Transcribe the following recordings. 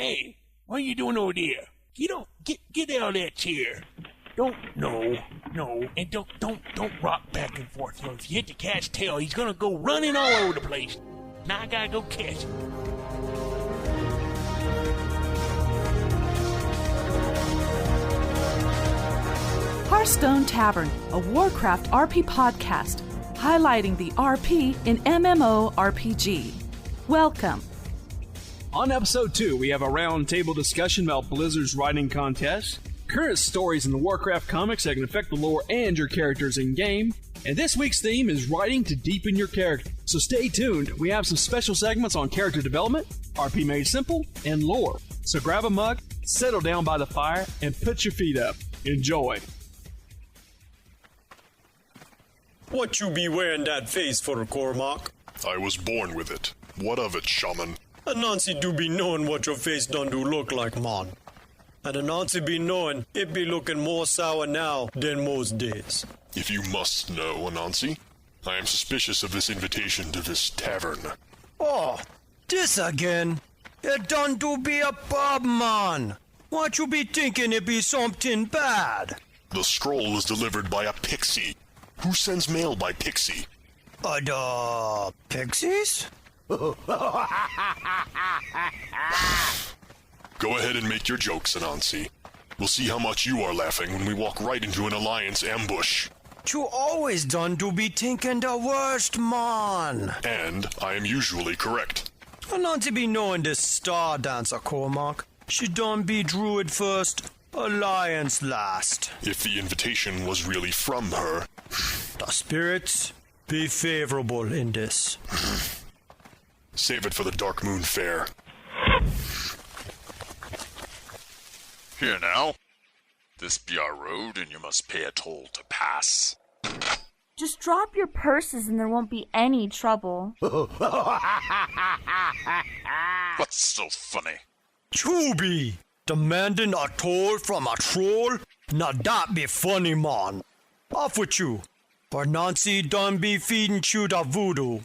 Hey, what are you doing over there? Get out of that chair. No, and don't rock back and forth. If you hit the cat's tail, he's gonna go running all over the place. Now I gotta go catch him. Hearthstone Tavern, a Warcraft RP podcast, highlighting the RP in MMORPG. Welcome. On episode 2, we have a roundtable discussion about Blizzard's writing contest, current stories in the Warcraft comics that can affect the lore and your characters in-game, and this week's theme is writing to deepen your character. So stay tuned, we have some special segments on character development, RP made simple, and lore. So grab a mug, settle down by the fire, and put your feet up. Enjoy. What you be wearing that face for, Kormok? I was born with it. What of it, shaman? Anansi do be knowing what your face done do look like, man. And Anansi be knowing it be looking more sour now than most days. If you must know, Anansi, I am suspicious of this invitation to this tavern. Oh, this again? It done do be a pub, man. What you be thinking it be something bad? The scroll was delivered by a pixie. Who sends mail by pixie? The pixies? Go ahead and make your jokes, Anansi. We'll see how much you are laughing when we walk right into an alliance ambush. You always done do be thinking the worst, man. And I am usually correct. Anansi be knowing this Stardancer, Kormok. She done be druid first, alliance last. If the invitation was really from her... The spirits be favorable in this. Save it for the Dark Moon Fair. Here now. This be our road, and you must pay a toll to pass. Just drop your purses and there won't be any trouble. What's so funny? Chubby! Demanding a toll from a troll? Now that be funny, man. Off with you. For Nancy done be feeding you the voodoo.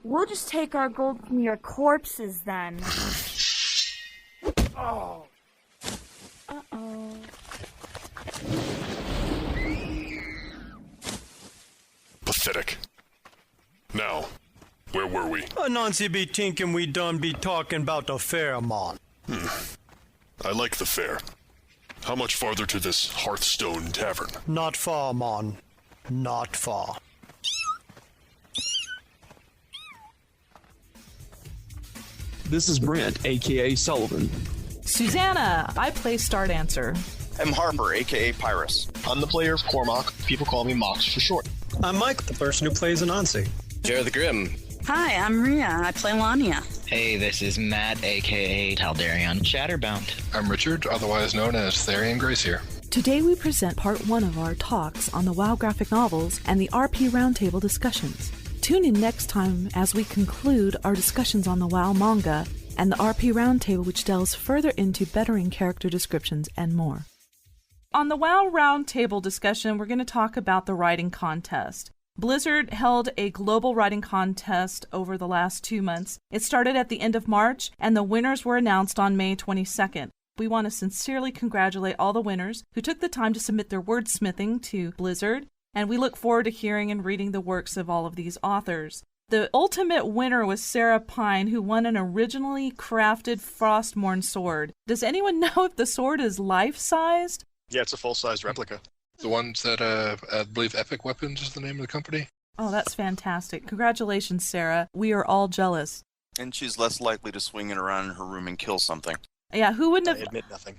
We'll just take our gold from your corpses then. Oh. Uh-oh. Pathetic. Now, where were we? Nancy be thinking we done be talking about the fair, man. I like the fair. How much farther to this Hearthstone Tavern? Not far, man. Not far. This is Brent, aka Sullivan. Suzanna, I play Stardancer. I'm Harper, aka Pyrus. I'm the player of Kormok. People call me Mox for short. I'm Mike, the person who plays Anansi. Jaero the Grim. Hi, I'm Ria. I play Lannia. Hey, this is Matt, aka Taldarion, Shatterbound. I'm Richard, otherwise known as Tharion Grace here. Today we present part 1 of our talks on the WoW graphic novels and the RP Roundtable discussions. Tune in next time as we conclude our discussions on the WoW manga and the RP Roundtable, which delves further into bettering character descriptions and more. On the WoW Roundtable discussion, we're going to talk about the writing contest. Blizzard held a global writing contest over the last 2 months. It started at the end of March, and the winners were announced on May 22nd. We want to sincerely congratulate all the winners who took the time to submit their wordsmithing to Blizzard, and we look forward to hearing and reading the works of all of these authors. The ultimate winner was Sarah Pine, who won an originally crafted Frostmourne sword. Does anyone know if the sword is life-sized? Yeah, it's a full-size replica. The ones that, I believe Epic Weapons is the name of the company. Oh, that's fantastic. Congratulations, Sarah. We are all jealous. And she's less likely to swing it around in her room and kill something. Yeah, who wouldn't have... I admit nothing.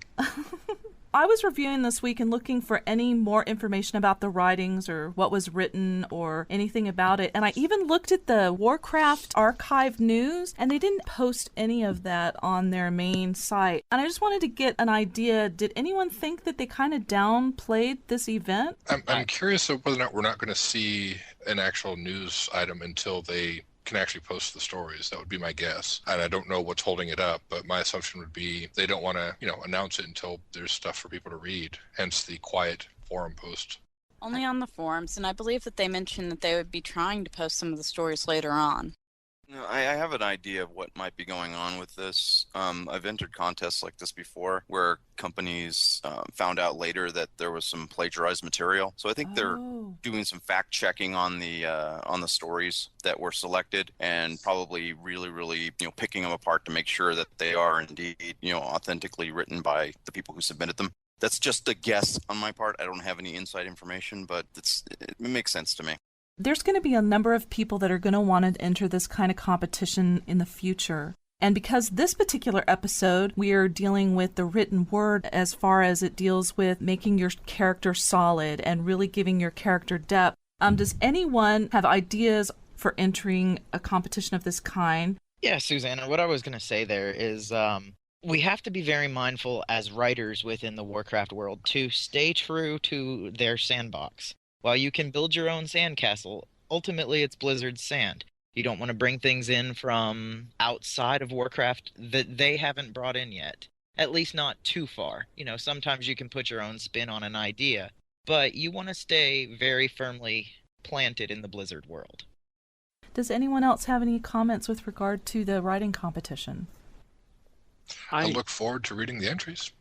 I was reviewing this week and looking for any more information about the writings or what was written or anything about it. And I even looked at the Warcraft archive news, and they didn't post any of that on their main site. And I just wanted to get an idea. Did anyone think that they kind of downplayed this event? I'm curious of whether or not we're not going to see an actual news item until they can actually post the stories. That would be my guess. And I don't know what's holding it up, but my assumption would be they don't want to, announce it until there's stuff for people to read, hence the quiet forum post. Only on the forums, and I believe that they mentioned that they would be trying to post some of the stories later on. No, I have an idea of what might be going on with this. I've entered contests like this before where companies found out later that there was some plagiarized material. So I think they're doing some fact checking on the stories that were selected and probably really picking them apart to make sure that they are indeed authentically written by the people who submitted them. That's just a guess on my part. I don't have any inside information, but it makes sense to me. There's going to be a number of people that are going to want to enter this kind of competition in the future. And because this particular episode, we are dealing with the written word as far as it deals with making your character solid and really giving your character depth. Does anyone have ideas for entering a competition of this kind? Yeah, Suzanna, what I was going to say there is we have to be very mindful as writers within the Warcraft world to stay true to their sandbox. While you can build your own sandcastle, ultimately it's Blizzard's sand. You don't want to bring things in from outside of Warcraft that they haven't brought in yet. At least not too far. Sometimes you can put your own spin on an idea, but you want to stay very firmly planted in the Blizzard world. Does anyone else have any comments with regard to the writing competition? I look forward to reading the entries.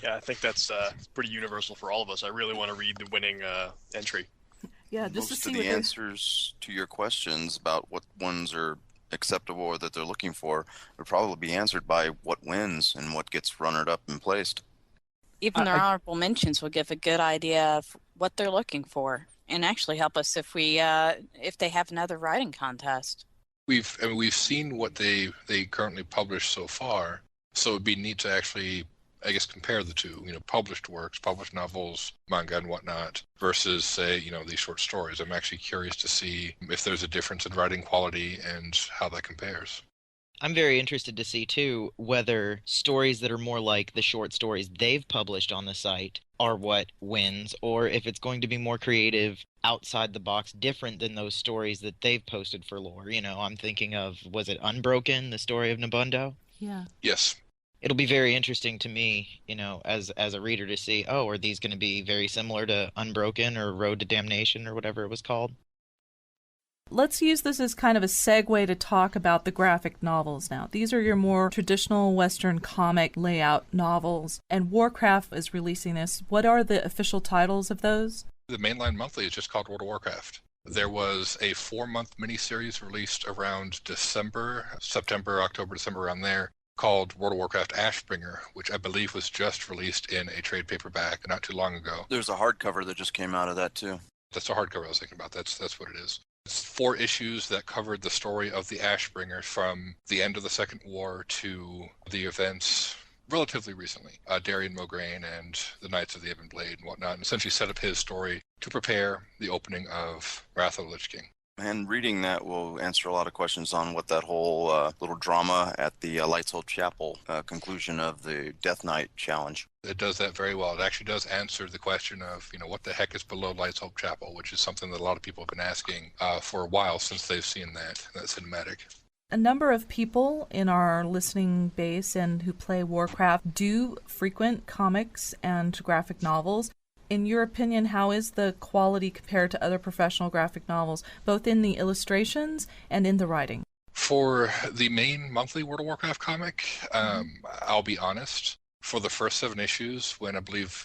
Yeah, I think that's pretty universal for all of us. I really want to read the winning entry. Yeah, just Most to of see the answers to your questions about what ones are acceptable or that they're looking for would probably be answered by what wins and what gets runnered up and placed. Even their honorable mentions will give a good idea of what they're looking for and actually help us if they have another writing contest. We've seen what they currently publish so far, so it'd be neat to actually, I guess, compare the two, published works, published novels, manga and whatnot, versus, say, these short stories. I'm actually curious to see if there's a difference in writing quality and how that compares. I'm very interested to see, too, whether stories that are more like the short stories they've published on the site are what wins, or if it's going to be more creative, outside the box, different than those stories that they've posted for lore. I'm thinking of, was it Unbroken, the story of Nabundo? Yeah. Yes. It'll be very interesting to me, as a reader to see, are these going to be very similar to Unbroken or Road to Damnation or whatever it was called? Let's use this as kind of a segue to talk about the graphic novels now. These are your more traditional Western comic layout novels, and Warcraft is releasing this. What are the official titles of those? The mainline monthly is just called World of Warcraft. There was a 4-month miniseries released around September, October, December, around there, called World of Warcraft Ashbringer, which I believe was just released in a trade paperback not too long ago. There's a hardcover that just came out of that, too. That's the hardcover I was thinking about. That's what it is. It's 4 issues that covered the story of the Ashbringer from the end of the Second War to the events relatively recently. Darion Mograine and the Knights of the Ebon Blade and whatnot, and essentially set up his story to prepare the opening of Wrath of the Lich King. And reading that will answer a lot of questions on what that whole little drama at the Lightshold Chapel conclusion of the Death Knight challenge. It does that very well. It actually does answer the question of, what the heck is below Lightshold Chapel, which is something that a lot of people have been asking for a while since they've seen that cinematic. A number of people in our listening base and who play Warcraft do frequent comics and graphic novels. In your opinion, how is the quality compared to other professional graphic novels, both in the illustrations and in the writing? For the main monthly World of Warcraft comic, I'll be honest, for the first 7 issues, when I believe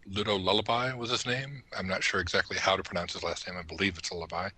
Ludo Lullaby was his name, I'm not sure exactly how to pronounce his last name, I believe it's Lullaby.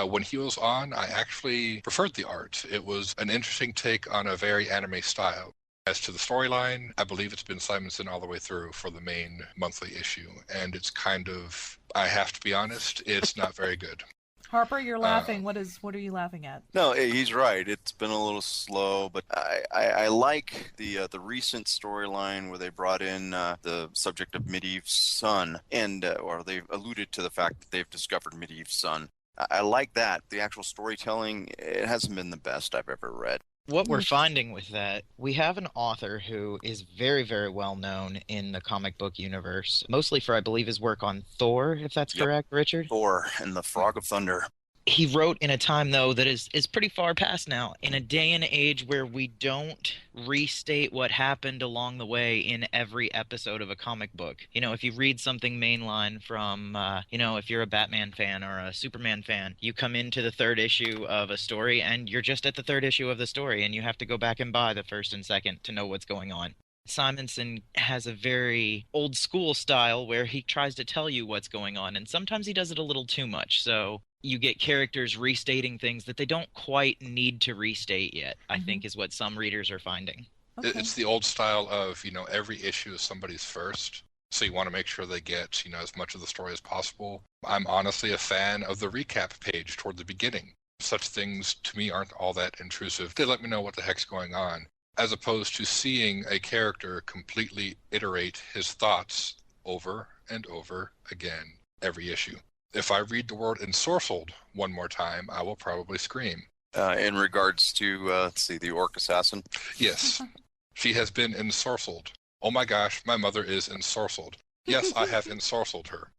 When he was on, I actually preferred the art. It was an interesting take on a very anime style. As to the storyline, I believe it's been Simonson all the way through for the main monthly issue, and it's kind of, I have to be honest, it's not very good. Harper, you're laughing. What are you laughing at? No, he's right. It's been a little slow, but I like the recent storyline where they brought in the subject of Medivh's son, and or they've alluded to the fact that they've discovered Medivh's son. I like that. The actual storytelling, it hasn't been the best I've ever read. What we're finding with that, we have an author who is very, very well known in the comic book universe, mostly for, I believe, his work on Thor, if that's correct, Richard? Thor and the Frog of Thunder. He wrote in a time, though, that is pretty far past now, in a day and age where we don't restate what happened along the way in every episode of a comic book. You know, if you read something mainline from, if you're a Batman fan or a Superman fan, you come into the third issue of a story and you're just at the third issue of the story and you have to go back and buy the first and second to know what's going on. Simonson has a very old school style where he tries to tell you what's going on, and sometimes he does it a little too much. So you get characters restating things that they don't quite need to restate yet, I think is what some readers are finding. Okay. It's the old style of, every issue is somebody's first. So you want to make sure they get, as much of the story as possible. I'm honestly a fan of the recap page toward the beginning. Such things, to me, aren't all that intrusive. They let me know what the heck's going on, as opposed to seeing a character completely iterate his thoughts over and over again every issue. If I read the word ensorcelled one more time, I will probably scream. In regards to, the Orc Assassin? Yes. She has been ensorcelled. Oh my gosh, my mother is ensorcelled. Yes, I have ensorcelled her.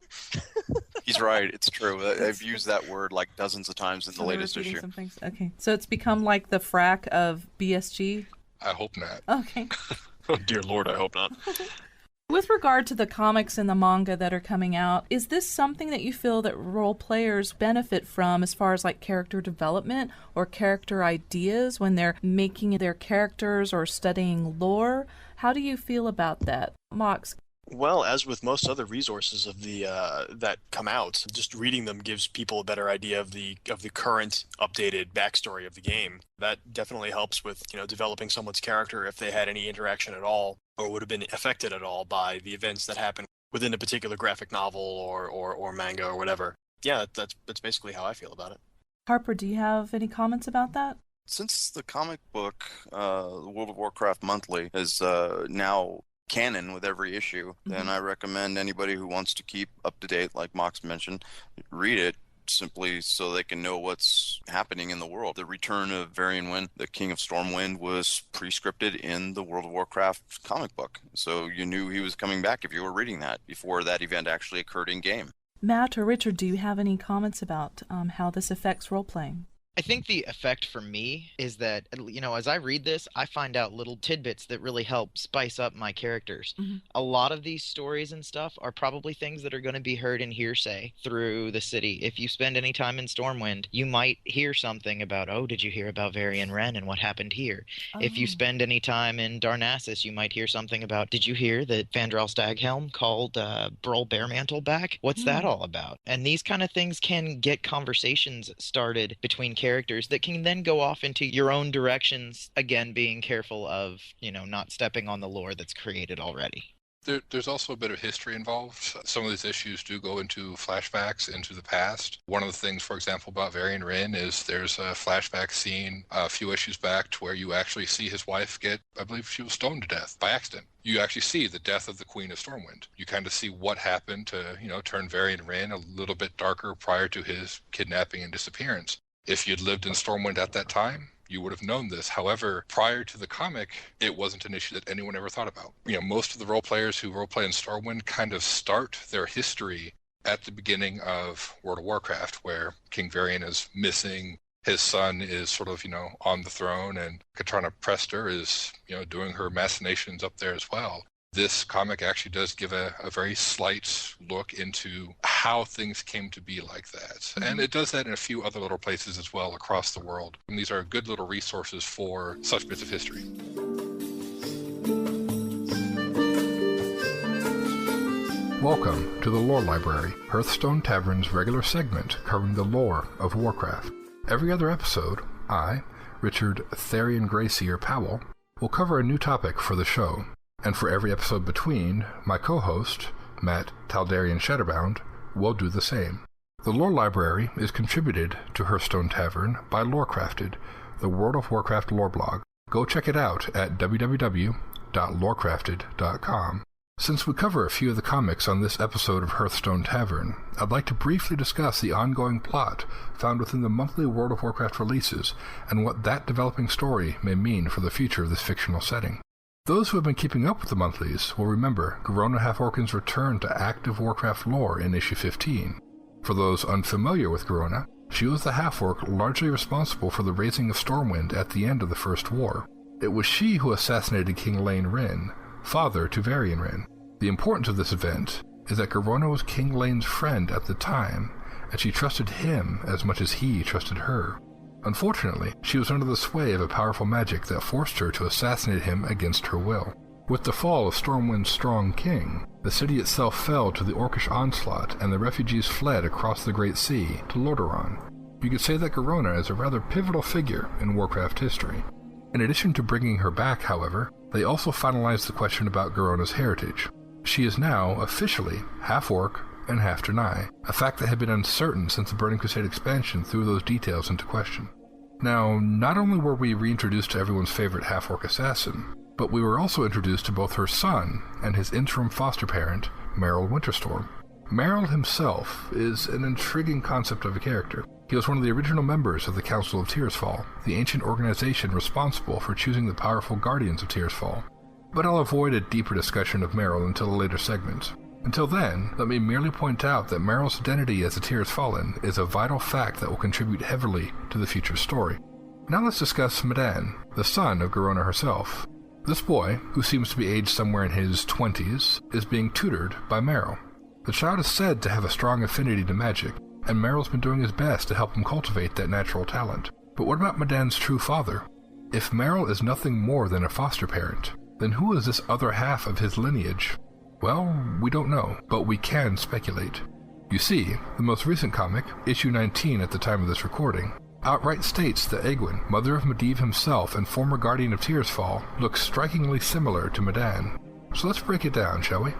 He's right, it's true. I've used that word like dozens of times in the latest issue. Okay, so it's become like the frack of BSG? I hope not. Okay. Oh, dear Lord, I hope not. With regard to the comics and the manga that are coming out, is this something that you feel that role players benefit from as far as like character development or character ideas when they're making their characters or studying lore? How do you feel about that? Mox? Well, as with most other resources of the that come out, just reading them gives people a better idea of the current updated backstory of the game. That definitely helps with developing someone's character if they had any interaction at all or would have been affected at all by the events that happened within a particular graphic novel or manga or whatever. Yeah, that's basically how I feel about it. Harper, do you have any comments about that? Since the comic book, World of Warcraft Monthly, is now canon with every issue, then I recommend anybody who wants to keep up to date, like Mox mentioned, read it simply so they can know what's happening in the world. The return of Varian Wind, the King of Stormwind, was pre-scripted in the World of Warcraft comic book. So you knew he was coming back if you were reading that before that event actually occurred in game. Matt or Richard, do you have any comments about how this affects role-playing? I think the effect for me is that, as I read this, I find out little tidbits that really help spice up my characters. A lot of these stories and stuff are probably things that are going to be heard in hearsay through the city. If you spend any time in Stormwind, you might hear something about, oh, did you hear about Varian Wren and what happened here? Oh. If you spend any time in Darnassus, you might hear something about, did you hear that Fandral Staghelm called Brol Bearmantle back? What's that all about? And these kind of things can get conversations started between characters that can then go off into your own directions, again being careful of not stepping on the lore that's created already. There's also a bit of history involved. Some of these issues do go into flashbacks into the past. One of the things, for example, about Varian Wren is there's a flashback scene a few issues back to where you actually see his wife get, I believe she was stoned to death by accident. You actually see the death of the Queen of Stormwind. You kind of see what happened to, turn Varian Wren a little bit darker prior to his kidnapping and disappearance. If you'd lived in Stormwind at that time, you would have known this. However, prior to the comic, it wasn't an issue that anyone ever thought about. Most of the role players who roleplay in Stormwind kind of start their history at the beginning of World of Warcraft, where King Varian is missing. His son is sort of, on the throne, and Katrana Prester is, doing her machinations up there as well. This comic actually does give a very slight look into how things came to be like that. And it does that in a few other little places as well across the world. And these are good little resources for such bits of history. Welcome to the Lore Library, Hearthstone Tavern's regular segment covering the lore of Warcraft. Every other episode, I, Richard Tharion Gracie or Powell, will cover a new topic for the show. And for every episode between, my co-host, Matt Taldarion Shadowbound, will do the same. The Lore Library is contributed to Hearthstone Tavern by Lorecrafted, the World of Warcraft lore blog. Go check it out at www.lorecrafted.com. Since we cover a few of the comics on this episode of Hearthstone Tavern, I'd like to briefly discuss the ongoing plot found within the monthly World of Warcraft releases and what that developing story may mean for the future of this fictional setting. Those who have been keeping up with the monthlies will remember Garona Half-Orcan's return to active Warcraft lore in issue 15. For those unfamiliar with Garona, She was the half-orc largely responsible for the raising of Stormwind at the end of the First War. It was she who assassinated King Lane Wrynn, father to Varian Wrynn. The importance of this event is that Garona was King Lane's friend at the time, and she trusted him as much as he trusted her. Unfortunately, she was under the sway of a powerful magic that forced her to assassinate him against her will. With the fall of Stormwind's strong king, the city itself fell to the Orcish onslaught and the refugees fled across the Great Sea to Lordaeron. You could say that Garona is a rather pivotal figure in Warcraft history. In addition to bringing her back, however, they also finalized the question about Garona's heritage. She is now officially half-orc and half-Draenei, a fact that had been uncertain since the Burning Crusade expansion threw those details into question. Now, not only were we reintroduced to everyone's favorite half-orc assassin, but we were also introduced to both her son and his interim foster parent, Merrill Winterstorm. Merrill himself is an intriguing concept of a character. He was one of the original members of the Council of Tearsfall, the ancient organization responsible for choosing the powerful guardians of Tearsfall. But I'll avoid a deeper discussion of Merrill until a later segment. Until then, let me merely point out that Merrill's identity as a Tears Fallen is a vital fact that will contribute heavily to the future story. Now let's discuss Medan, the son of Garona herself. This boy, who seems to be aged somewhere in his 20s, is being tutored by Merrill. The child is said to have a strong affinity to magic, and Merrill's been doing his best to help him cultivate that natural talent. But what about Medan's true father? If Merrill is nothing more than a foster parent, then who is this other half of his lineage? Well, we don't know, but we can speculate. You see, the most recent comic, issue 19 at the time of this recording, outright states that Egwene, mother of Medivh himself and former guardian of Tearsfall, looks strikingly similar to Medan. So let's break it down, shall we?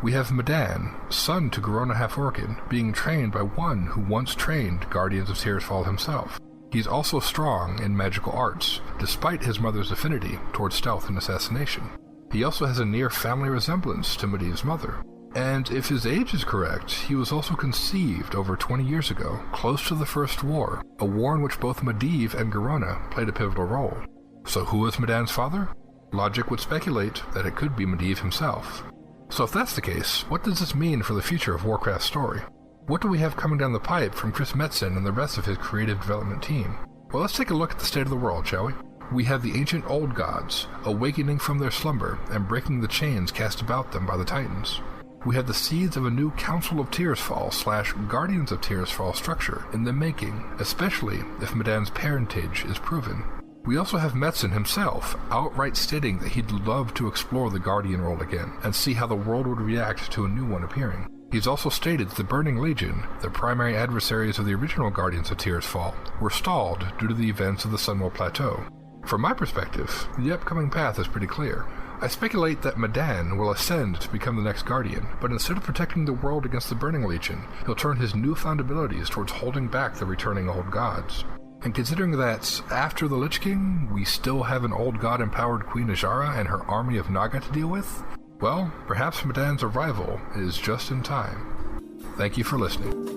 We have Medan, son to Garona Half-Orcan, being trained by one who once trained Guardians of Tearsfall himself. He's also strong in magical arts, despite his mother's affinity towards stealth and assassination. He also has a near family resemblance to Medivh's mother. And if his age is correct, he was also conceived over 20 years ago, close to the First War, a war in which both Medivh and Garona played a pivotal role. So who is Medan's father? Logic would speculate that it could be Medivh himself. So if that's the case, what does this mean for the future of Warcraft's story? What do we have coming down the pipe from Chris Metzen and the rest of his creative development team? Well, let's take a look at the state of the world, shall we? We have the ancient old gods, awakening from their slumber and breaking the chains cast about them by the Titans. We have the seeds of a new Council of Tearsfall / Guardians of Tearsfall structure in the making, especially if Medan's parentage is proven. We also have Metzen himself outright stating that he'd love to explore the Guardian role again and see how the world would react to a new one appearing. He's also stated that the Burning Legion, the primary adversaries of the original Guardians of Tearsfall, were stalled due to the events of the Sunwell Plateau. From my perspective, the upcoming path is pretty clear. I speculate that Medan will ascend to become the next Guardian, but instead of protecting the world against the Burning Legion, he'll turn his newfound abilities towards holding back the returning old gods. And considering that, after the Lich King, we still have an old god-empowered Queen Azshara and her army of Naga to deal with, well, perhaps Medan's arrival is just in time. Thank you for listening.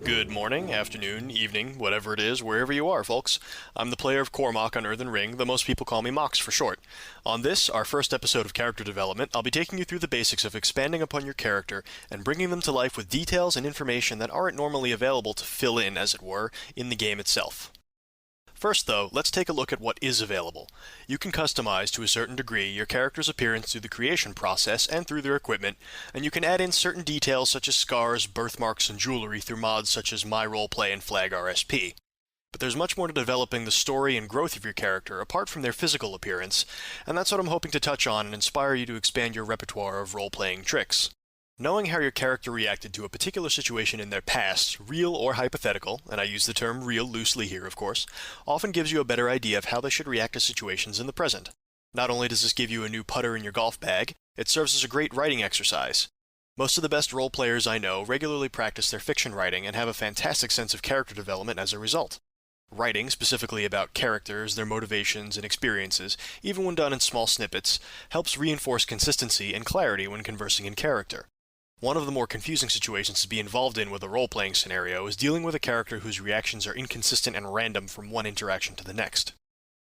Good morning, afternoon, evening, whatever it is, wherever you are, folks. I'm the player of Kormok on Earthen Ring, though most people call me Mox for short. On this, our first episode of Character Development, I'll be taking you through the basics of expanding upon your character and bringing them to life with details and information that aren't normally available to fill in, as it were, in the game itself. First, though, let's take a look at what is available. You can customize, to a certain degree, your character's appearance through the creation process and through their equipment, and you can add in certain details such as scars, birthmarks, and jewelry through mods such as My Roleplay and Flag RSP. But there's much more to developing the story and growth of your character apart from their physical appearance, and that's what I'm hoping to touch on and inspire you to expand your repertoire of role-playing tricks. Knowing how your character reacted to a particular situation in their past, real or hypothetical, and I use the term real loosely here of course, often gives you a better idea of how they should react to situations in the present. Not only does this give you a new putter in your golf bag, it serves as a great writing exercise. Most of the best role players I know regularly practice their fiction writing and have a fantastic sense of character development as a result. Writing, specifically about characters, their motivations, and experiences, even when done in small snippets, helps reinforce consistency and clarity when conversing in character. One of the more confusing situations to be involved in with a role-playing scenario is dealing with a character whose reactions are inconsistent and random from one interaction to the next.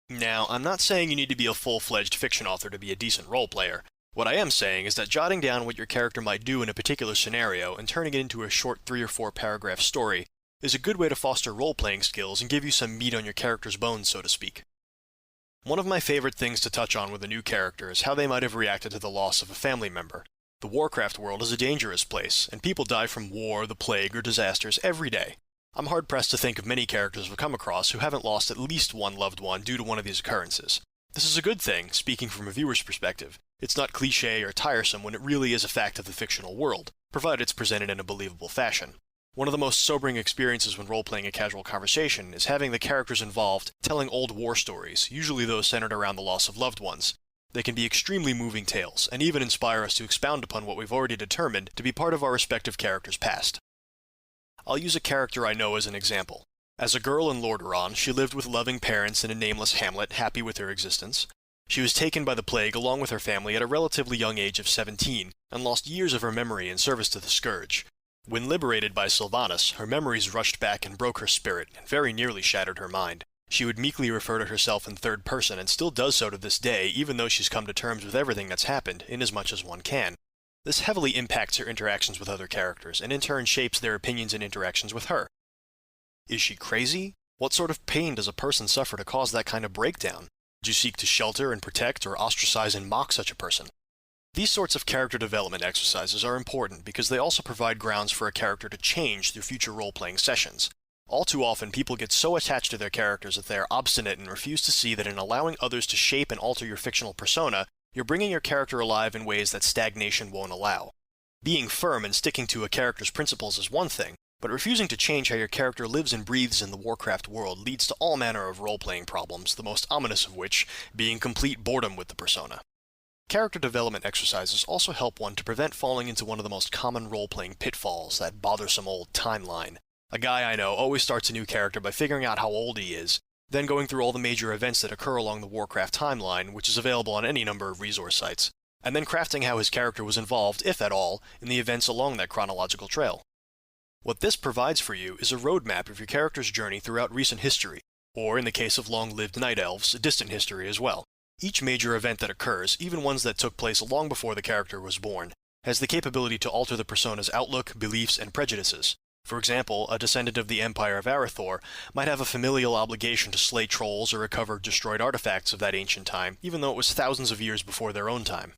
Now, I'm not saying you need to be a full-fledged fiction author to be a decent role player. What I am saying is that jotting down what your character might do in a particular scenario and turning it into a short 3 or 4 paragraph story is a good way to foster role-playing skills and give you some meat on your character's bones, so to speak. One of my favorite things to touch on with a new character is how they might have reacted to the loss of a family member. The Warcraft world is a dangerous place, and people die from war, the plague, or disasters every day. I'm hard-pressed to think of many characters we've come across who haven't lost at least one loved one due to one of these occurrences. This is a good thing, speaking from a viewer's perspective. It's not cliché or tiresome when it really is a fact of the fictional world, provided it's presented in a believable fashion. One of the most sobering experiences when role-playing a casual conversation is having the characters involved telling old war stories, usually those centered around the loss of loved ones. They can be extremely moving tales, and even inspire us to expound upon what we've already determined to be part of our respective characters' past. I'll use a character I know as an example. As a girl in Lordaeron, she lived with loving parents in a nameless hamlet, happy with her existence. She was taken by the plague along with her family at a relatively young age of 17, and lost years of her memory in service to the Scourge. When liberated by Sylvanas, her memories rushed back and broke her spirit, and very nearly shattered her mind. She would meekly refer to herself in third person, and still does so to this day, even though she's come to terms with everything that's happened, inasmuch as one can. This heavily impacts her interactions with other characters, and in turn shapes their opinions and interactions with her. Is she crazy? What sort of pain does a person suffer to cause that kind of breakdown? Do you seek to shelter and protect, or ostracize and mock such a person? These sorts of character development exercises are important because they also provide grounds for a character to change through future role-playing sessions. All too often, people get so attached to their characters that they are obstinate and refuse to see that in allowing others to shape and alter your fictional persona, you're bringing your character alive in ways that stagnation won't allow. Being firm and sticking to a character's principles is one thing, but refusing to change how your character lives and breathes in the Warcraft world leads to all manner of role-playing problems, the most ominous of which being complete boredom with the persona. Character development exercises also help one to prevent falling into one of the most common role-playing pitfalls, that bothersome old timeline. A guy I know always starts a new character by figuring out how old he is, then going through all the major events that occur along the Warcraft timeline, which is available on any number of resource sites, and then crafting how his character was involved, if at all, in the events along that chronological trail. What this provides for you is a roadmap of your character's journey throughout recent history, or in the case of long-lived night elves, distant history as well. Each major event that occurs, even ones that took place long before the character was born, has the capability to alter the persona's outlook, beliefs, and prejudices. For example, a descendant of the Empire of Arathor might have a familial obligation to slay trolls or recover destroyed artifacts of that ancient time, even though it was thousands of years before their own time.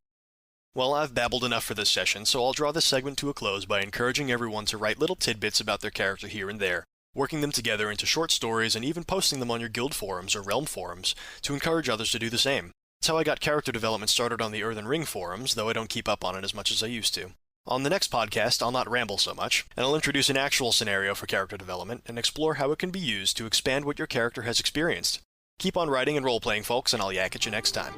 Well, I've babbled enough for this session, so I'll draw this segment to a close by encouraging everyone to write little tidbits about their character here and there, working them together into short stories and even posting them on your guild forums or realm forums to encourage others to do the same. That's how I got character development started on the Earthen Ring forums, though I don't keep up on it as much as I used to. On the next podcast, I'll not ramble so much, and I'll introduce an actual scenario for character development and explore how it can be used to expand what your character has experienced. Keep on writing and role-playing, folks, and I'll yak at you next time.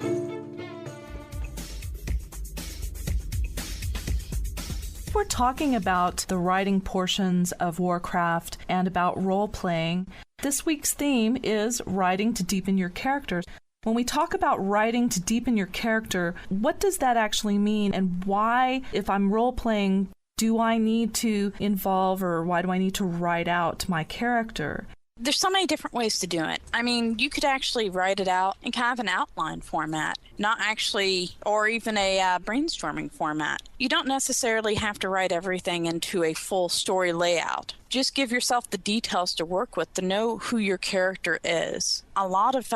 We're talking about the writing portions of Warcraft and about role-playing. This week's theme is writing to deepen your characters. When we talk about writing to deepen your character, what does that actually mean, and why, if I'm role-playing, do I need to involve, or why do I need to write out my character? There's so many different ways to do it. I mean, you could actually write it out in kind of an outline format, not actually, or even a brainstorming format. You don't necessarily have to write everything into a full story layout. Just give yourself the details to work with to know who your character is. A lot of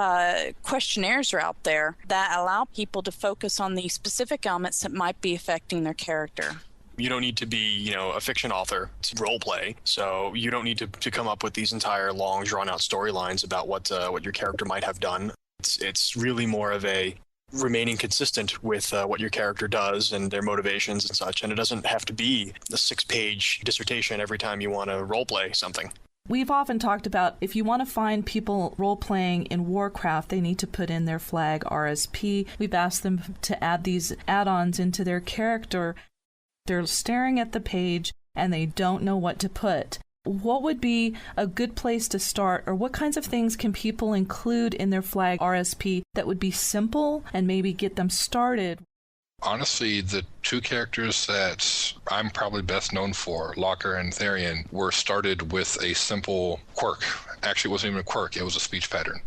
questionnaires are out there that allow people to focus on the specific elements that might be affecting their character. You don't need to be, a fiction author to role play, so you don't need to come up with these entire long, drawn-out storylines about what your character might have done. It's really more of a remaining consistent with what your character does and their motivations and such, and it doesn't have to be a 6-page dissertation every time you want to role play something. We've often talked about if you want to find people role-playing in Warcraft, they need to put in their flag RSP. We've asked them to add these add-ons into their character. They're staring at the page and they don't know what to put. What would be a good place to start, or what kinds of things can people include in their flag RSP that would be simple and maybe get them started? Honestly, the two characters that I'm probably best known for, Locker and Tharion, were started with a simple quirk. Actually, it wasn't even a quirk, it was a speech pattern.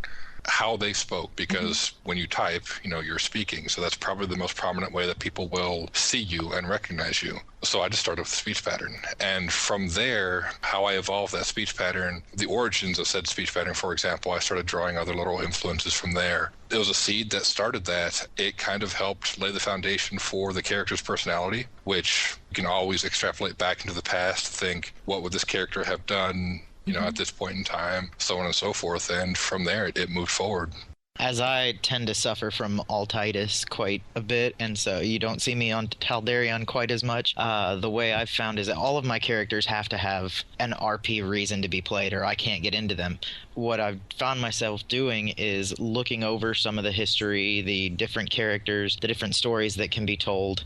how they spoke, because when you type, you're speaking. So that's probably the most prominent way that people will see you and recognize you. So I just started with speech pattern. And from there, how I evolved that speech pattern, the origins of said speech pattern, for example, I started drawing other little influences from there. It was a seed that started that. It kind of helped lay the foundation for the character's personality, which you can always extrapolate back into the past, think, what would this character have done, at this point in time, so on and so forth. And from there, it moved forward. As I tend to suffer from altitis quite a bit, and so you don't see me on Taldarion quite as much, the way I've found is that all of my characters have to have an RP reason to be played, or I can't get into them. What I've found myself doing is looking over some of the history, the different characters, the different stories that can be told.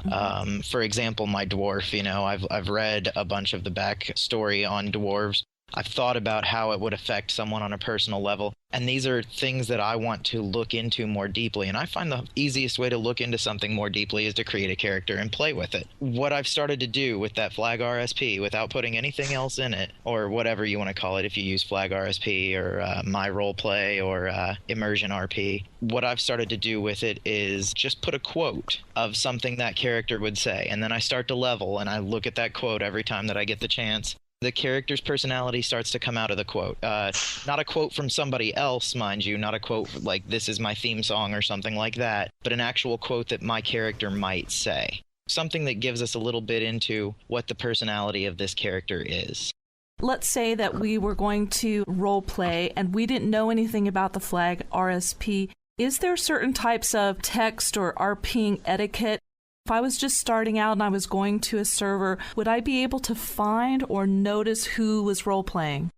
For example, my dwarf, I've read a bunch of the backstory on dwarves. I've thought about how it would affect someone on a personal level, and these are things that I want to look into more deeply, and I find the easiest way to look into something more deeply is to create a character and play with it. What I've started to do with that Flag RSP, without putting anything else in it, or whatever you want to call it if you use Flag RSP or My Roleplay or Immersion RP, what I've started to do with it is just put a quote of something that character would say, and then I start to level, and I look at that quote every time that I get the chance. The character's personality starts to come out of the quote. Not a quote from somebody else, mind you, not a quote like, this is my theme song or something like that, but an actual quote that my character might say. Something that gives us a little bit into what the personality of this character is. Let's say that we were going to role play and we didn't know anything about the Flag RSP. Is there certain types of text or RPing etiquette? If I was just starting out and I was going to a server, would I be able to find or notice who was role-playing?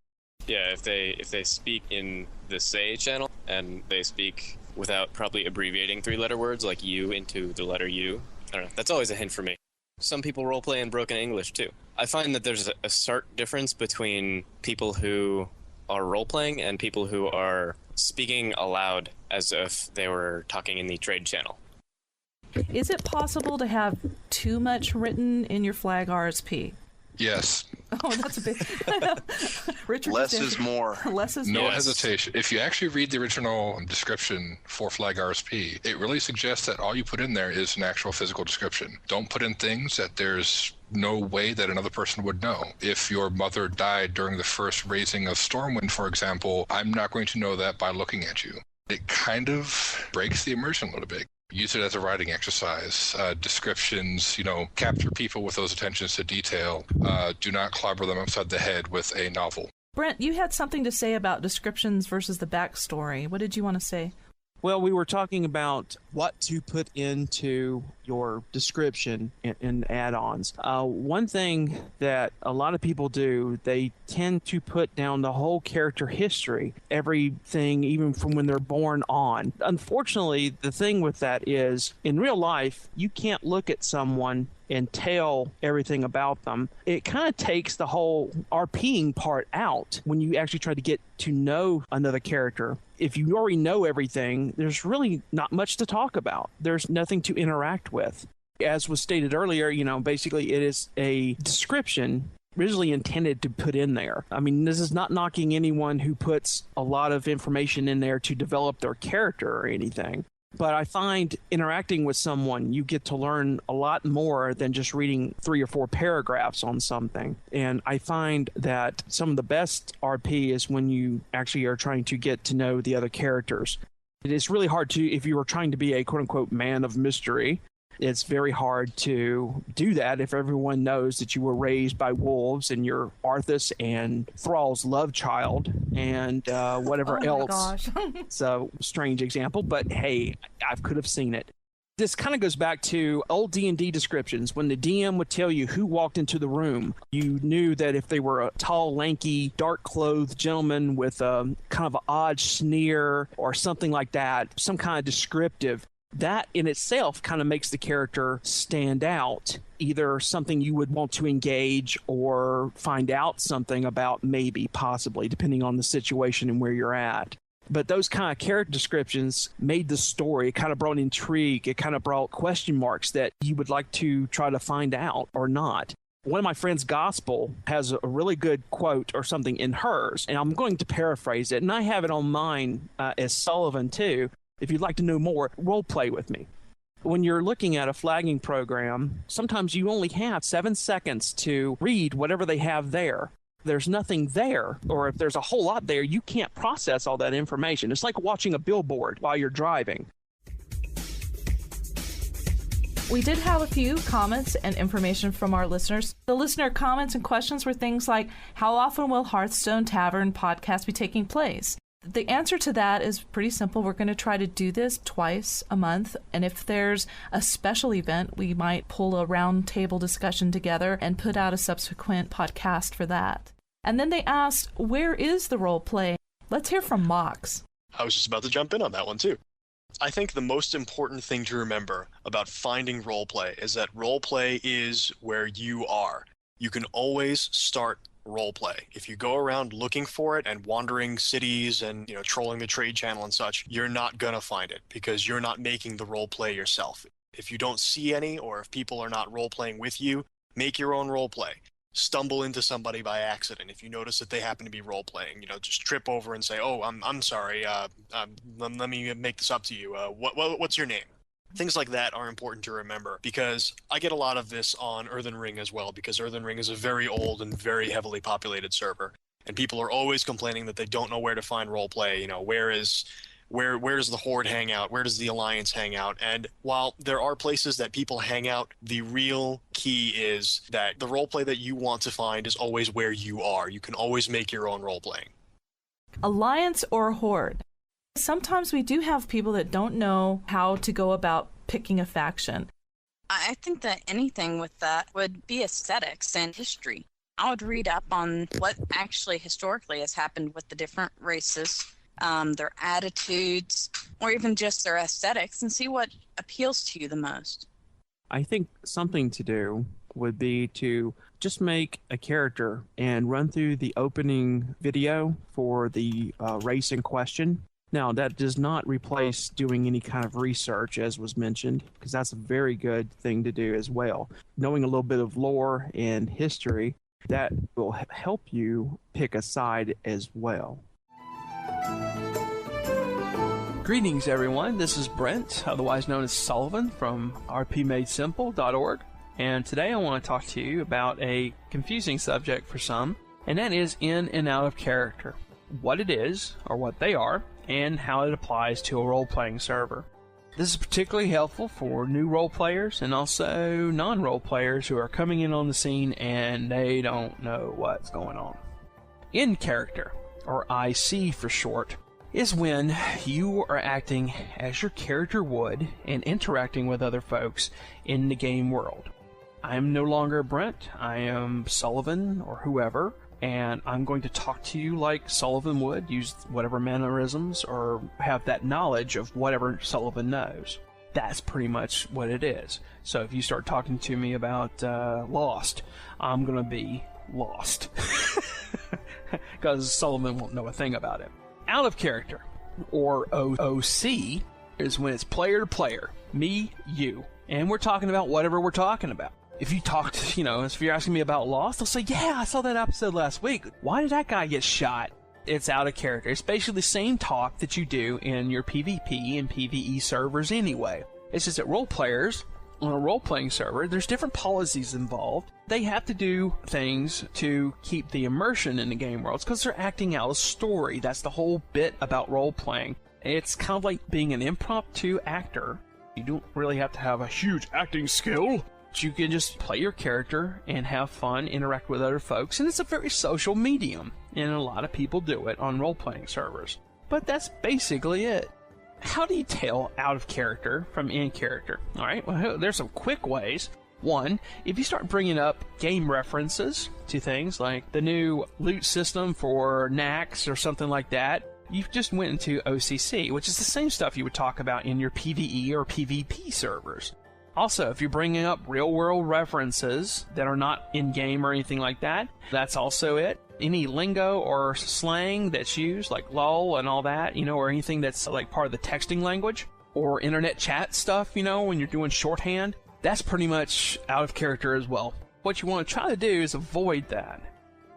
Yeah, if they speak in the say channel and they speak without probably abbreviating 3-letter words like U into the letter U, I don't know, that's always a hint for me. Some people role-play in broken English too. I find that there's a stark difference between people who are role-playing and people who are speaking aloud as if they were talking in the trade channel. Is it possible to have too much written in your Flag RSP? Yes. Oh, that's a big... Richard, less is more. Less is no more. hesitation. If you actually read the original description for Flag RSP, it really suggests that all you put in there is an actual physical description. Don't put in things that there's no way that another person would know. If your mother died during the first raising of Stormwind, for example, I'm not going to know that by looking at you. It kind of breaks the immersion a little bit. Use it as a writing exercise. Descriptions, capture people with those attentions to detail. Do not clobber them upside the head with a novel. Brent, you had something to say about descriptions versus the backstory. What did you want to say? Well, we were talking about what to put into your description and add-ons. One thing that a lot of people do, they tend to put down the whole character history, everything, even from when they're born on. Unfortunately, the thing with that is, in real life, you can't look at someone and tell everything about them. It kind of takes the whole RPing part out when you actually try to get to know another character. If you already know everything, there's really not much to talk about. There's nothing to interact with. As was stated earlier, basically it is a description originally intended to put in there. I mean, this is not knocking anyone who puts a lot of information in there to develop their character or anything. But I find interacting with someone, you get to learn a lot more than just reading 3 or 4 paragraphs on something. And I find that some of the best RP is when you actually are trying to get to know the other characters. It is really hard to, if you are trying to be a quote-unquote man of mystery, it's very hard to do that if everyone knows that you were raised by wolves and you're Arthas and Thrall's love child and whatever else. Gosh. It's a strange example, but hey, I could have seen it. This kind of goes back to old D&D descriptions. When the DM would tell you who walked into the room, you knew that if they were a tall, lanky, dark-clothed gentleman with a kind of an odd sneer or something like that, some kind of descriptive, that in itself kind of makes the character stand out, either something you would want to engage or find out something about, maybe, possibly, depending on the situation and where you're at. But those kind of character descriptions made the story, it kind of brought intrigue, it kind of brought question marks that you would like to try to find out or not. One of my friends, Gospel, has a really good quote or something in hers, and I'm going to paraphrase it, and I have it on mine as Sullivan too. If you'd like to know more, role play with me. When you're looking at a flagging program, sometimes you only have 7 seconds to read whatever they have there. There's nothing there, or if there's a whole lot there, you can't process all that information. It's like watching a billboard while you're driving. We did have a few comments and information from our listeners. The listener comments and questions were things like, how often will Hearthstone Tavern podcast be taking place? The answer to that is pretty simple. We're going to try to do this twice a month, and if there's a special event, we might pull a roundtable discussion together and put out a subsequent podcast for that. And then they asked, where is the role play? Let's hear from Mox. I was just about to jump in on that one too. I think the most important thing to remember about finding roleplay is that roleplay is where you are. You can always start roleplay. If you go around looking for it and wandering cities and, trolling the trade channel and such, you're not gonna find it because you're not making the roleplay yourself. If you don't see any, or if people are not roleplaying with you, make your own roleplay. Stumble into somebody by accident. If you notice that they happen to be role-playing, just trip over and say, "Oh, I'm sorry. Let me make this up to you. What's your name?" Things like that are important to remember because I get a lot of this on Earthen Ring as well because Earthen Ring is a very old and very heavily populated server, and people are always complaining that they don't know where to find roleplay. Where does the Horde hang out? Where does the Alliance hang out? And while there are places that people hang out, the real key is that the roleplay that you want to find is always where you are. You can always make your own roleplaying. Alliance or Horde? Sometimes we do have people that don't know how to go about picking a faction. I think that anything with that would be aesthetics and history. I would read up on what actually historically has happened with the different races, their attitudes, or even just their aesthetics, and see what appeals to you the most. I think something to do would be to just make a character and run through the opening video for the race in question. Now, that does not replace doing any kind of research, as was mentioned, because that's a very good thing to do as well. Knowing a little bit of lore and history, that will help you pick a side as well. Greetings, everyone. This is Brent, otherwise known as Sullivan from rpmadesimple.org, and today I want to talk to you about a confusing subject for some, and that is in and out of character. What it is, or what they are, and how it applies to a role-playing server. This is particularly helpful for new role players and also non-role players who are coming in on the scene and they don't know what's going on. In character, or IC for short, is when you are acting as your character would and interacting with other folks in the game world. I am no longer Brent, I am Sullivan or whoever, and I'm going to talk to you like Sullivan would, use whatever mannerisms or have that knowledge of whatever Sullivan knows. That's pretty much what it is. So if you start talking to me about Lost, I'm going to be lost. Because Sullivan won't know a thing about it. Out of character, or OOC, is when it's player to player, me, you, and we're talking about whatever we're talking about. If you talked, if you're asking me about Lost, I'll say, yeah, I saw that episode last week. Why did that guy get shot? It's out of character. It's basically the same talk that you do in your PvP and PvE servers anyway. It's just that role players on a role-playing server, there's different policies involved. They have to do things to keep the immersion in the game worlds because they're acting out a story. That's the whole bit about role-playing. It's kind of like being an impromptu actor. You don't really have to have a huge acting skill. You can just play your character and have fun, interact with other folks, and it's a very social medium, and a lot of people do it on role-playing servers. But that's basically it. How do you tell out of character from in character? Alright, well, there's some quick ways. One, if you start bringing up game references to things like the new loot system for Nax or something like that, you've just went into OCC, which is the same stuff you would talk about in your PvE or PvP servers. Also, if you're bringing up real-world references that are not in-game or anything like that, that's also it. Any lingo or slang that's used, like lol and all that, or anything that's like part of the texting language, or internet chat stuff, when you're doing shorthand, that's pretty much out of character as well. What you want to try to do is avoid that.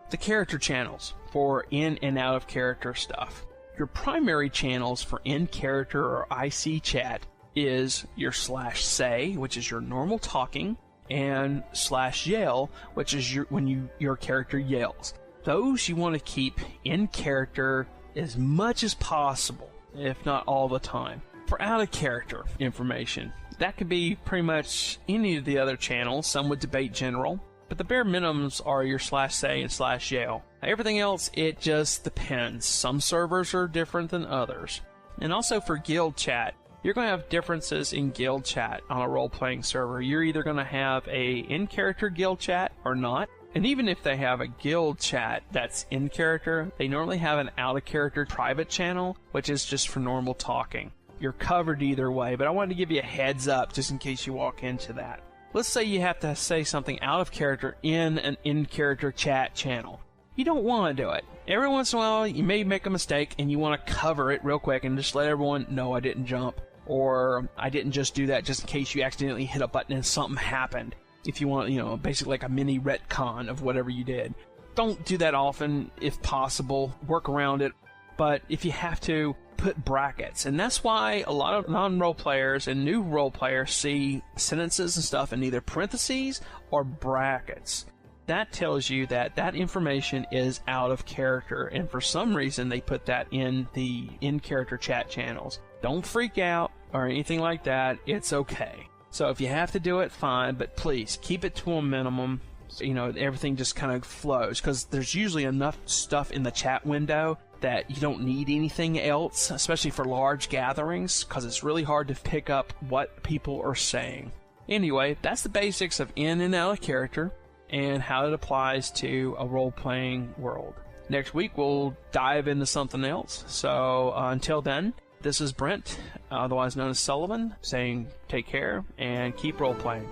The character channels for in and out of character stuff. Your primary channels for in-character or IC chat is your /say, which is your normal talking, and /yell, which is your character yells. Those you want to keep in character as much as possible, if not all the time. For out-of-character information, that could be pretty much any of the other channels. Some would debate general, but the bare minimums are your /say and /yell. Everything else, it just depends. Some servers are different than others. And also for guild chat, you're going to have differences in guild chat on a role-playing server. You're either going to have a in-character guild chat or not. And even if they have a guild chat that's in character, they normally have an out-of-character private channel, which is just for normal talking. You're covered either way, but I wanted to give you a heads up just in case you walk into that. Let's say you have to say something out of character in an in-character chat channel. You don't want to do it. Every once in a while, you may make a mistake and you want to cover it real quick and just let everyone know I didn't jump, or I didn't just do that just in case you accidentally hit a button and something happened. If you want, basically like a mini retcon of whatever you did. Don't do that often, if possible. Work around it. But if you have to, put brackets. And that's why a lot of non-role players and new role players see sentences and stuff in either parentheses or brackets. That tells you that that information is out of character, and for some reason they put that in the in-character chat channels. Don't freak out or anything like that. It's okay. So if you have to do it, fine, but please keep it to a minimum. Everything just kind of flows, because there's usually enough stuff in the chat window that you don't need anything else, especially for large gatherings, because it's really hard to pick up what people are saying. Anyway, that's the basics of in and out of character and how it applies to a role-playing world. Next week, we'll dive into something else. So until then, this is Brent, otherwise known as Sullivan, saying take care and keep role-playing.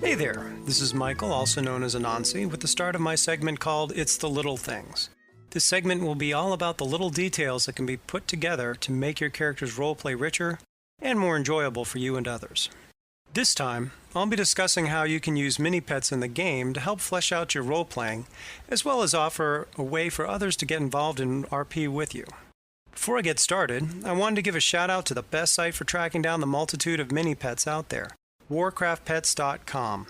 Hey there, this is Michael, also known as Anansi, with the start of my segment called It's the Little Things. This segment will be all about the little details that can be put together to make your character's roleplay richer and more enjoyable for you and others. This time, I'll be discussing how you can use mini-pets in the game to help flesh out your role-playing, as well as offer a way for others to get involved in RP with you. Before I get started, I wanted to give a shout out to the best site for tracking down the multitude of mini-pets out there, WarcraftPets.com.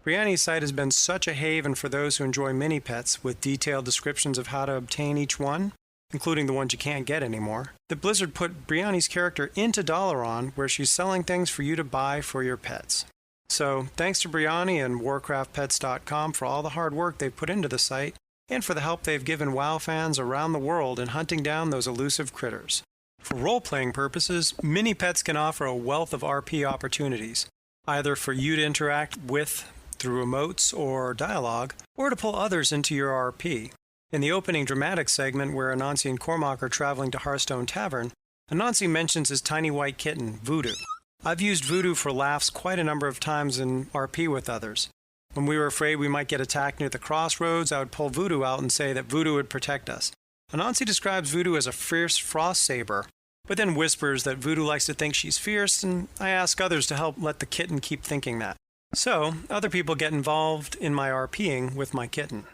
Brianni's site has been such a haven for those who enjoy mini-pets, with detailed descriptions of how to obtain each one, including the ones you can't get anymore, that Blizzard put Brianni's character into Taldarion, where she's selling things for you to buy for your pets. So, thanks to Brianni and WarcraftPets.com for all the hard work they've put into the site, and for the help they've given WoW fans around the world in hunting down those elusive critters. For role-playing purposes, mini-pets can offer a wealth of RP opportunities, either for you to interact with through emotes or dialogue, or to pull others into your RP. In the opening dramatic segment where Anansi and Kormok are traveling to Hearthstone Tavern, Anansi mentions his tiny white kitten, Voodoo. I've used Voodoo for laughs quite a number of times in RP with others. When we were afraid we might get attacked near the crossroads, I would pull Voodoo out and say that Voodoo would protect us. Anansi describes Voodoo as a fierce frost saber, but then whispers that Voodoo likes to think she's fierce, and I ask others to help let the kitten keep thinking that. So, other people get involved in my RPing with my kitten.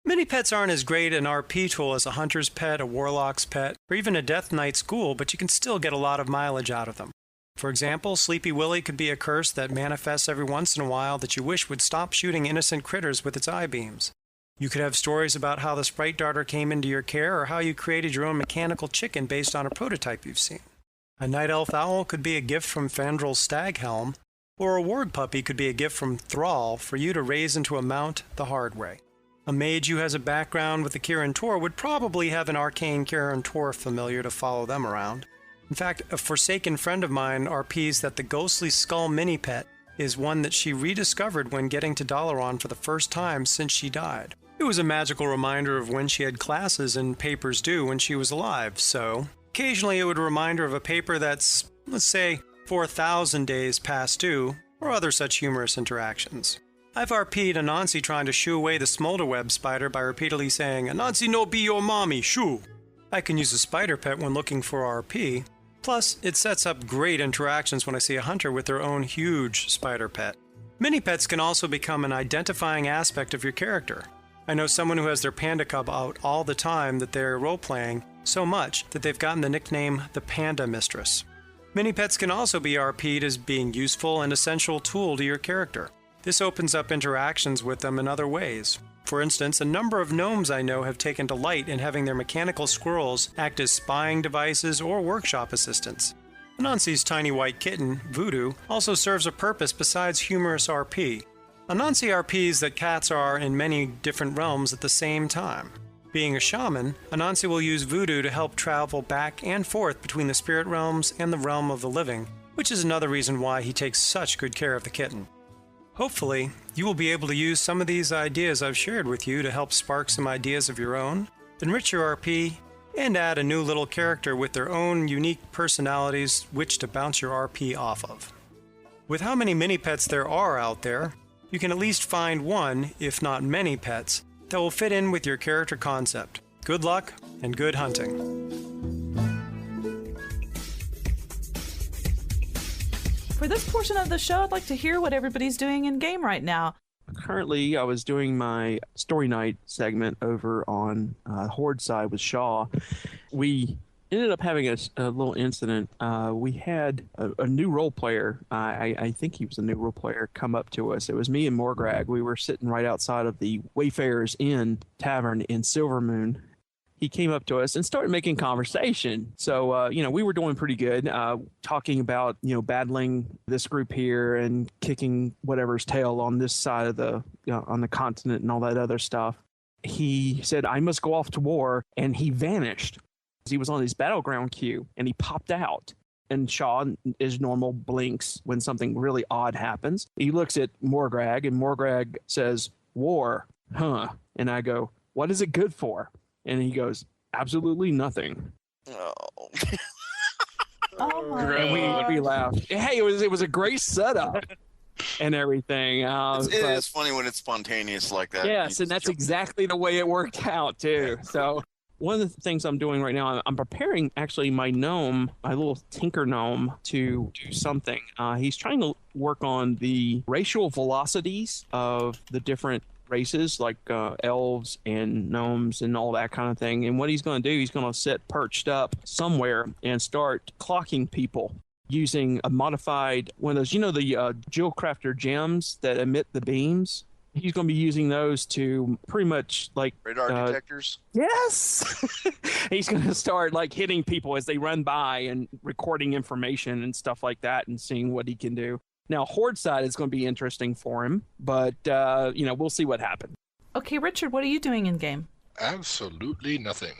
Mini-pets aren't as great an RP tool as a hunter's pet, a warlock's pet, or even a death knight's ghoul, but you can still get a lot of mileage out of them. For example, Sleepy Willy could be a curse that manifests every once in a while that you wish would stop shooting innocent critters with its eye beams. You could have stories about how the sprite darter came into your care, or how you created your own mechanical chicken based on a prototype you've seen. A night elf owl could be a gift from Fandrel's stag helm, or a warg puppy could be a gift from Thrall for you to raise into a mount the hard way. A mage who has a background with the Kirin Tor would probably have an arcane Kirin Tor familiar to follow them around. In fact, a Forsaken friend of mine RPs that the Ghostly Skull mini-pet is one that she rediscovered when getting to Taldarion for the first time since she died. It was a magical reminder of when she had classes in Papers Due when she was alive, so occasionally it would remind her of a paper that's, let's say, 4,000 days past due, or other such humorous interactions. I've RP'd Anansi trying to shoo away the smolderweb spider by repeatedly saying, "Anansi no be your mommy, shoo!" I can use a spider pet when looking for RP. Plus, it sets up great interactions when I see a hunter with their own huge spider pet. Mini-pets can also become an identifying aspect of your character. I know someone who has their panda cub out all the time that they're role-playing so much that they've gotten the nickname the Panda Mistress. Mini-pets can also be RP'd as being useful and essential tool to your character. This opens up interactions with them in other ways. For instance, a number of gnomes I know have taken delight in having their mechanical squirrels act as spying devices or workshop assistants. Anansi's tiny white kitten, Voodoo, also serves a purpose besides humorous RP. Anansi RPs that cats are in many different realms at the same time. Being a shaman, Anansi will use Voodoo to help travel back and forth between the spirit realms and the realm of the living, which is another reason why he takes such good care of the kitten. Hopefully, you will be able to use some of these ideas I've shared with you to help spark some ideas of your own, enrich your RP, and add a new little character with their own unique personalities which to bounce your RP off of. With how many mini-pets there are out there, you can at least find one, if not many pets, that will fit in with your character concept. Good luck and good hunting. For this portion of the show, I'd like to hear what everybody's doing in game right now. Currently, I was doing my story night segment over on Horde side with Shaw. We ended up having a little incident. We had a new role player. I think he was a new role player come up to us. It was me and Morgrag. We were sitting right outside of the Wayfarers Inn Tavern in Silvermoon. He came up to us and started making conversation. So, we were doing pretty good, talking about, battling this group here and kicking whatever's tail on this side of on the continent and all that other stuff. He said, I must go off to war. And he vanished. He was on his battleground queue and he popped out. And Shaw, as normal, blinks when something really odd happens. He looks at Morgrag and Morgrag says, war, huh? And I go, what is it good for? And he goes, absolutely nothing. Oh. Oh my And God. we laughed. Hey, it was a great setup and everything. It is funny when it's spontaneous like that. Yes, and that's exactly the way it worked out too. So one of the things I'm doing right now, I'm preparing actually my gnome, my little tinker gnome, to do something. He's trying to work on the racial velocities of the different races like elves and gnomes and all that kind of thing. And what he's going to do, he's going to sit perched up somewhere and start clocking people using a modified one of those, the Jill Crafter gems that emit the beams. He's going to be using those to pretty much like radar detectors. Yes. He's going to start like hitting people as they run by and recording information and stuff like that and seeing what he can do. Now, Horde side is going to be interesting for him, but, we'll see what happens. Okay, Richard, what are you doing in game? Absolutely nothing.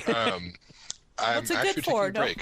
What's it good for? Taking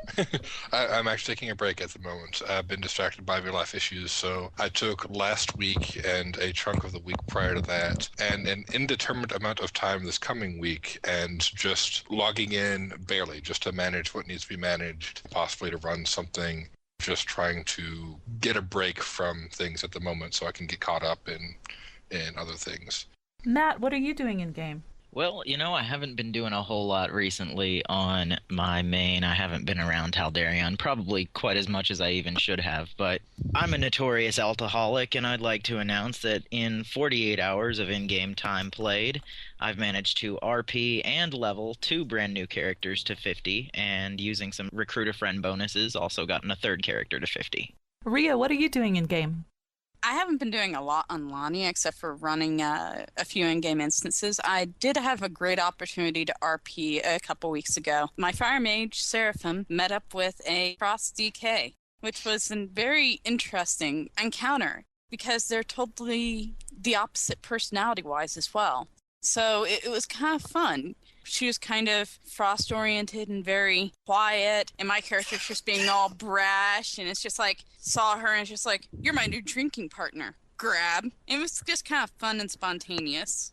a break. I'm actually taking a break at the moment. I've been distracted by real life issues, so I took last week and a chunk of the week prior to that, and an indeterminate amount of time this coming week, and just logging in barely, just to manage what needs to be managed, possibly to run something. Just trying to get a break from things at the moment so I can get caught up in other things. Matt, what are you doing in game? Well, I haven't been doing a whole lot recently on my main. I haven't been around Taldarion probably quite as much as I even should have, but I'm a notorious alcoholic, and I'd like to announce that in 48 hours of in-game time played, I've managed to RP and level 2 brand new characters to 50, and using some recruiter friend bonuses, also gotten a 3rd character to 50. Ria, what are you doing in game? I haven't been doing a lot on Lannia except for running a few in-game instances. I did have a great opportunity to RP a couple weeks ago. My Fire Mage, Seraphim, met up with a Frost DK, which was a very interesting encounter because they're totally the opposite personality-wise as well. So it was kind of fun. She was kind of frost-oriented and very quiet, and my character's just being all brash, and it's just like, saw her and it's just like, you're my new drinking partner. Grab. It was just kind of fun and spontaneous.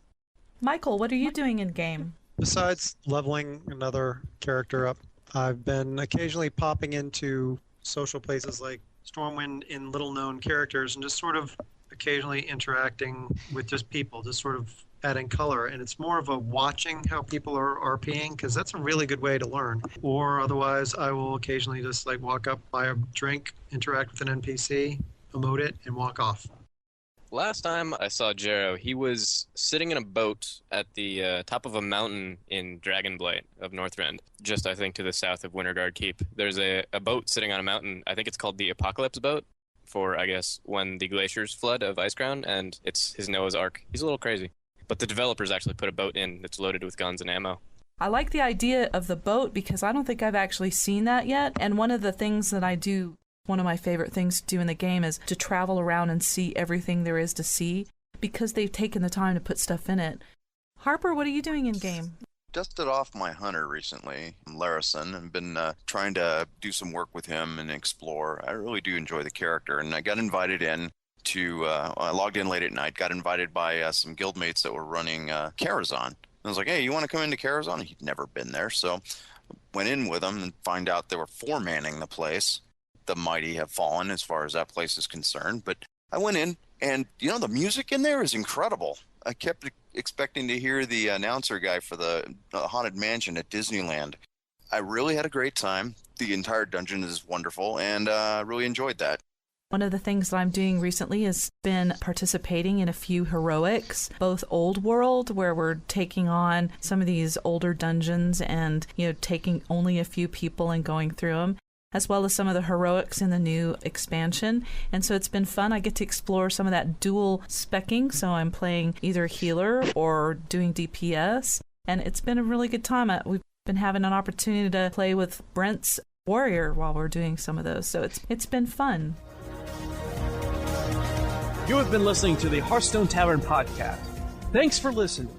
Michael, what are you doing in game? Besides leveling another character up, I've been occasionally popping into social places like Stormwind in little-known characters and just sort of occasionally interacting with just people, just sort of adding color, and it's more of a watching how people are RPing, because that's a really good way to learn. Or otherwise, I will occasionally just like walk up, buy a drink, interact with an NPC, emote it, and walk off. Last time I saw Jaero, he was sitting in a boat at the top of a mountain in Dragonblight of Northrend, just, I think, to the south of Winterguard Keep. There's a boat sitting on a mountain. I think it's called the Apocalypse Boat, for, I guess, when the glaciers flood of Icecrown, and it's his Noah's Ark. He's a little crazy. But the developers actually put a boat in that's loaded with guns and ammo. I like the idea of the boat because I don't think I've actually seen that yet. And one of the things that I do, one of my favorite things to do in the game is to travel around and see everything there is to see because they've taken the time to put stuff in it. Harper, what are you doing in game? Dusted off my hunter recently, Larison, and been trying to do some work with him and explore. I really do enjoy the character, and I got invited in to, I logged in late at night, got invited by some guildmates that were running Karazhan. I was like, hey, you want to come into Karazhan? He'd never been there, so went in with him and find out there were 4 manning the place. The mighty have fallen as far as that place is concerned, but I went in, and, you know, the music in there is incredible. I kept expecting to hear the announcer guy for the Haunted Mansion at Disneyland. I really had a great time. The entire dungeon is wonderful, and I really enjoyed that. One of the things that I'm doing recently has been participating in a few heroics, both old world, where we're taking on some of these older dungeons and, you know, taking only a few people and going through them, as well as some of the heroics in the new expansion. And so it's been fun. I get to explore some of that dual specking, so I'm playing either healer or doing DPS, and it's been a really good time. We've been having an opportunity to play with Brent's warrior while we're doing some of those, so it's been fun. You have been listening to the Hearthstone Tavern podcast. Thanks for listening.